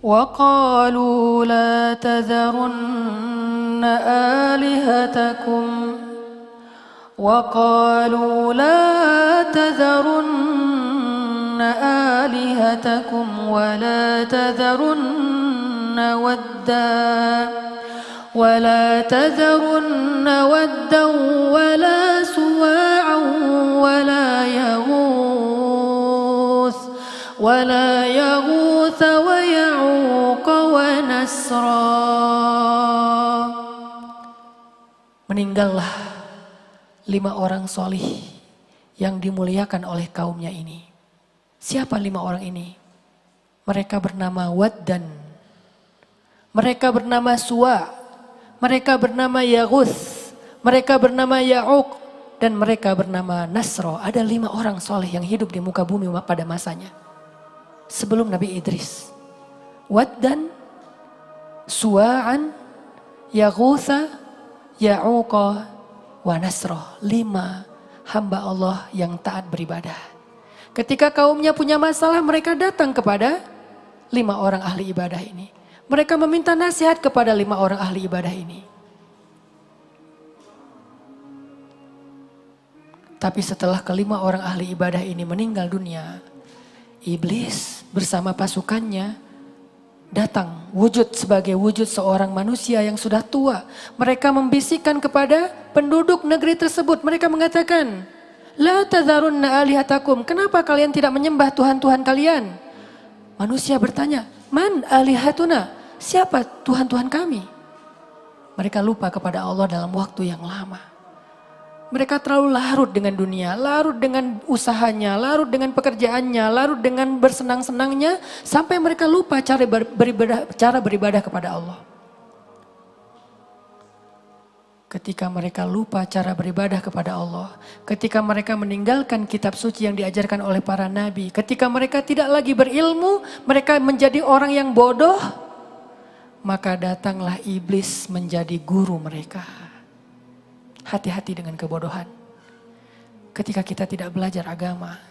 وقالوا لا تذرن آلهتكم وقالوا لا تذرن آلهتكم ولا تذرن ودا ولا سواعا ولا يغوث ويعوق ونسرا. Meninggallah 5 orang solih yang dimuliakan oleh kaumnya ini. Siapa 5 orang ini? Mereka bernama Waddan, mereka bernama Suwa, mereka bernama Yaghus, mereka bernama Ya'uq, dan mereka bernama Nasro. Ada 5 orang soleh yang hidup di muka bumi pada masanya. Sebelum Nabi Idris. Waddan, Suwa'an, Yaghutha, Ya'uqa, wa Nasro. 5 hamba Allah yang taat beribadah. Ketika kaumnya punya masalah, mereka datang kepada 5 orang ahli ibadah ini. Mereka meminta nasihat kepada 5 orang ahli ibadah ini. Tapi setelah ke-5 orang ahli ibadah ini meninggal dunia, iblis bersama pasukannya datang wujud sebagai wujud seorang manusia yang sudah tua. Mereka membisikkan kepada penduduk negeri tersebut. Mereka mengatakan, La tadharunna alihatakum. Kenapa kalian tidak menyembah Tuhan-Tuhan kalian? Manusia bertanya, Man alihatuna? Siapa Tuhan-Tuhan kami? Mereka lupa kepada Allah dalam waktu yang lama. Mereka terlalu larut dengan dunia, larut dengan usahanya, larut dengan pekerjaannya, larut dengan bersenang-senangnya, sampai mereka lupa cara beribadah kepada Allah. Ketika mereka lupa cara beribadah kepada Allah, ketika mereka meninggalkan kitab suci yang diajarkan oleh para nabi, ketika mereka tidak lagi berilmu, mereka menjadi orang yang bodoh, maka datanglah iblis menjadi guru mereka. Hati-hati dengan kebodohan. Ketika kita tidak belajar agama,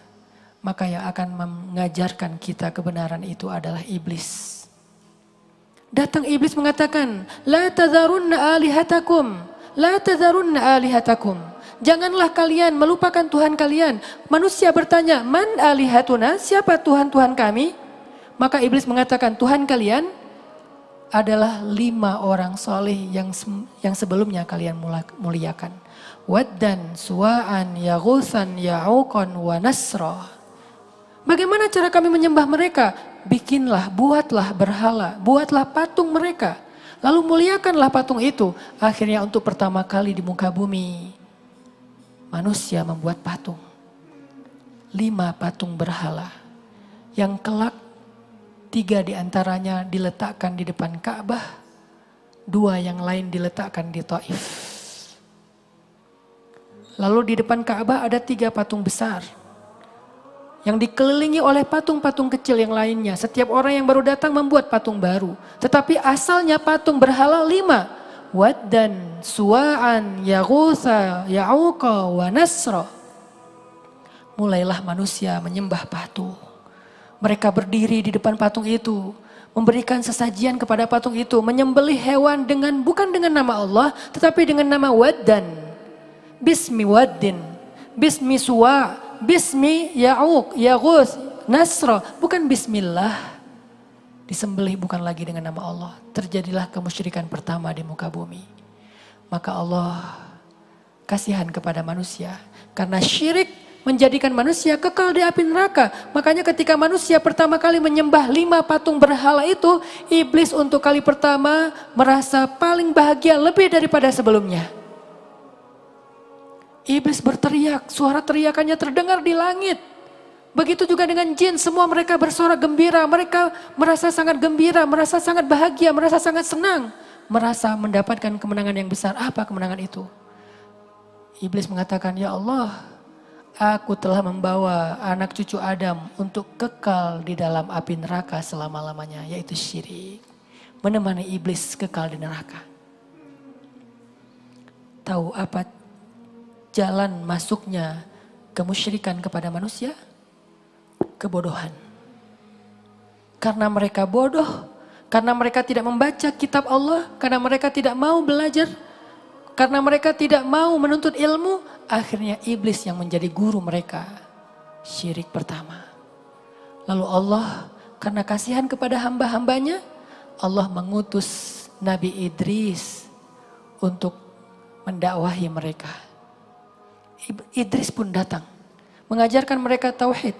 maka yang akan mengajarkan kita kebenaran itu adalah iblis. Datang iblis mengatakan, La tadharunna alihatakum, La tadharunna alihatakum. Janganlah kalian melupakan Tuhan kalian. Manusia bertanya, Man alihatuna? Siapa Tuhan-Tuhan kami? Maka iblis mengatakan, Tuhan kalian adalah 5 orang soleh yang sebelumnya kalian muliakan. Waddan, Suwa'an, Yaghuthan, Ya'uqan, wa Nasra. Bagaimana cara kami menyembah mereka? Bikinlah, buatlah berhala, buatlah patung mereka. Lalu muliakanlah patung itu. Akhirnya untuk pertama kali di muka bumi, manusia membuat patung. 5 patung berhala yang kelak 3 diantaranya diletakkan di depan Ka'bah, 2 yang lain diletakkan di Taif. Lalu di depan Ka'bah ada 3 patung besar yang dikelilingi oleh patung-patung kecil yang lainnya. Setiap orang yang baru datang membuat patung baru. Tetapi asalnya patung berhala 5. Waddan, Suwa'an, Yaghutha, Ya'uqa, wa Nasra. Mulailah manusia menyembah patung. Mereka berdiri di depan patung itu, memberikan sesajian kepada patung itu, menyembelih hewan bukan dengan nama Allah, tetapi dengan nama Waddan. Bismi Waddin, Bismi Suwa, Bismi Ya'uq, Yaghus, Nasra, bukan Bismillah. Disembelih bukan lagi dengan nama Allah. Terjadilah kemusyrikan pertama di muka bumi. Maka Allah kasihan kepada manusia, karena syirik menjadikan manusia kekal di api neraka. Makanya ketika manusia pertama kali menyembah 5 patung berhala itu, iblis untuk kali pertama merasa paling bahagia lebih daripada sebelumnya. Iblis berteriak, suara teriakannya terdengar di langit. Begitu juga dengan jin, semua mereka bersorak gembira. Mereka merasa sangat gembira, merasa sangat bahagia, merasa sangat senang. Merasa mendapatkan kemenangan yang besar. Apa kemenangan itu? Iblis mengatakan, Ya Allah, aku telah membawa anak cucu Adam untuk kekal di dalam api neraka selama-lamanya, yaitu syirik. Menemani iblis kekal di neraka. Tahu apa jalan masuknya kemusyrikan kepada manusia? Kebodohan. Karena mereka bodoh, Karena mereka tidak membaca kitab Allah, karena mereka tidak mau belajar, karena mereka tidak mau menuntut ilmu, akhirnya iblis yang menjadi guru mereka. Syirik pertama. Lalu Allah karena kasihan kepada hamba-hambanya, Allah mengutus Nabi Idris untuk mendakwahi mereka. Idris pun datang, mengajarkan mereka tauhid.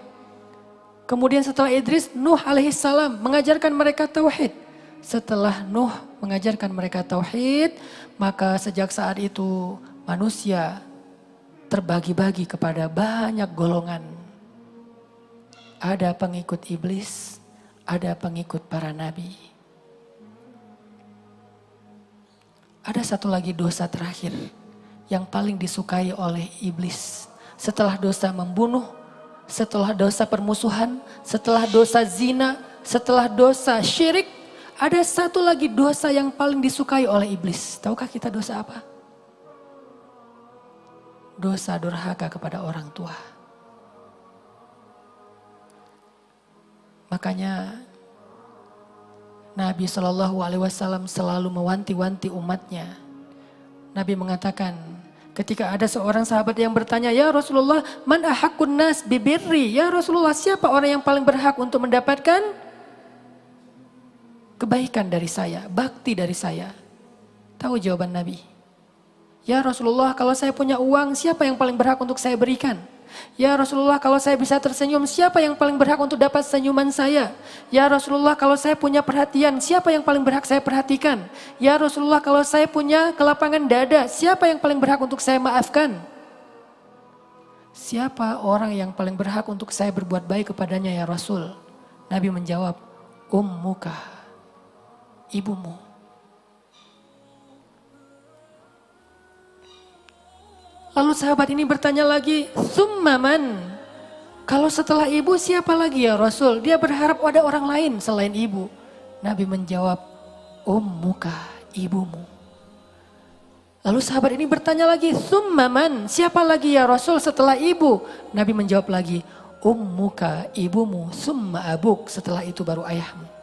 Kemudian setelah Idris, Nuh alaihissalam mengajarkan mereka tauhid. Setelah Nuh mengajarkan mereka tauhid, maka sejak saat itu manusia terbagi-bagi kepada banyak golongan. Ada pengikut iblis, ada pengikut para nabi. Ada satu lagi dosa terakhir yang paling disukai oleh iblis. Setelah dosa membunuh, setelah dosa permusuhan, setelah dosa zina, setelah dosa syirik, ada satu lagi dosa yang paling disukai oleh iblis. Tahukah kita dosa apa? Dosa durhaka kepada orang tua. Makanya Nabi SAW selalu mewanti-wanti umatnya. Nabi mengatakan, ketika ada seorang sahabat yang bertanya, "Ya Rasulullah, man ahaqqun nas bibirri?" Ya Rasulullah, siapa orang yang paling berhak untuk mendapatkan kebaikan dari saya, bakti dari saya? Tahu jawaban Nabi? Ya Rasulullah, kalau saya punya uang, siapa yang paling berhak untuk saya berikan? Ya Rasulullah, kalau saya bisa tersenyum, siapa yang paling berhak untuk dapat senyuman saya? Ya Rasulullah, kalau saya punya perhatian, siapa yang paling berhak saya perhatikan? Ya Rasulullah, kalau saya punya kelapangan dada, siapa yang paling berhak untuk saya maafkan? Siapa orang yang paling berhak untuk saya berbuat baik kepadanya ya Rasul? Nabi menjawab, ummuka, ibumu. Lalu sahabat ini bertanya lagi, summaman, kalau setelah ibu siapa lagi ya Rasul? Dia berharap ada orang lain selain ibu. Nabi menjawab, ummuka, ibumu. Lalu sahabat ini bertanya lagi, summaman, siapa lagi ya Rasul setelah ibu? Nabi menjawab lagi, ummuka, ibumu, summa abuk, setelah itu baru ayahmu.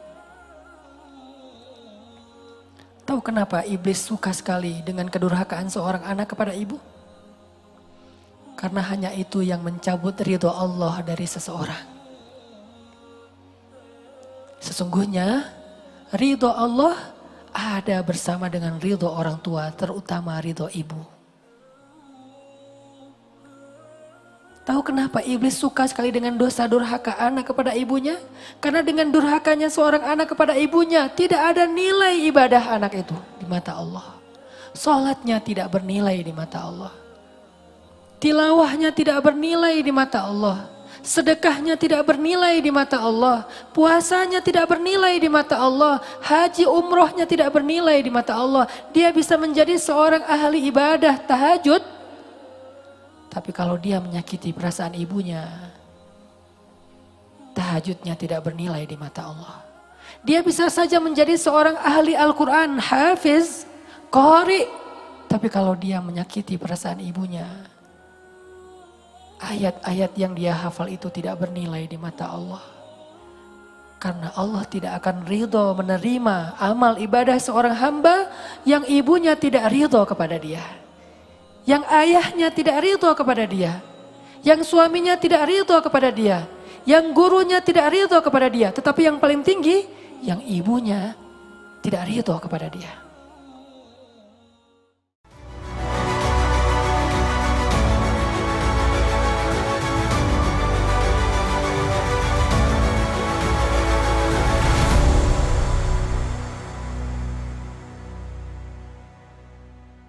Tahu kenapa iblis suka sekali dengan kedurhakaan seorang anak kepada ibu? Karena hanya itu yang mencabut ridho Allah dari seseorang. Sesungguhnya ridho Allah ada bersama dengan ridho orang tua, terutama ridho ibu. Tahu kenapa iblis suka sekali dengan dosa durhaka anak kepada ibunya? Karena dengan durhakanya seorang anak kepada ibunya, tidak ada nilai ibadah anak itu di mata Allah. Salatnya tidak bernilai di mata Allah. Tilawahnya tidak bernilai di mata Allah. Sedekahnya tidak bernilai di mata Allah. Puasanya tidak bernilai di mata Allah. Haji umrohnya tidak bernilai di mata Allah. Dia bisa menjadi seorang ahli ibadah tahajud. Tapi kalau dia menyakiti perasaan ibunya, tahajudnya tidak bernilai di mata Allah. Dia bisa saja menjadi seorang ahli Al-Quran, hafiz, qari. Tapi kalau dia menyakiti perasaan ibunya, ayat-ayat yang dia hafal itu tidak bernilai di mata Allah. Karena Allah tidak akan ridho menerima amal ibadah seorang hamba yang ibunya tidak ridho kepada dia. Yang ayahnya tidak ridho kepada dia. Yang suaminya tidak ridho kepada dia. Yang gurunya tidak ridho kepada dia. Tetapi yang paling tinggi, yang ibunya tidak ridho kepada dia.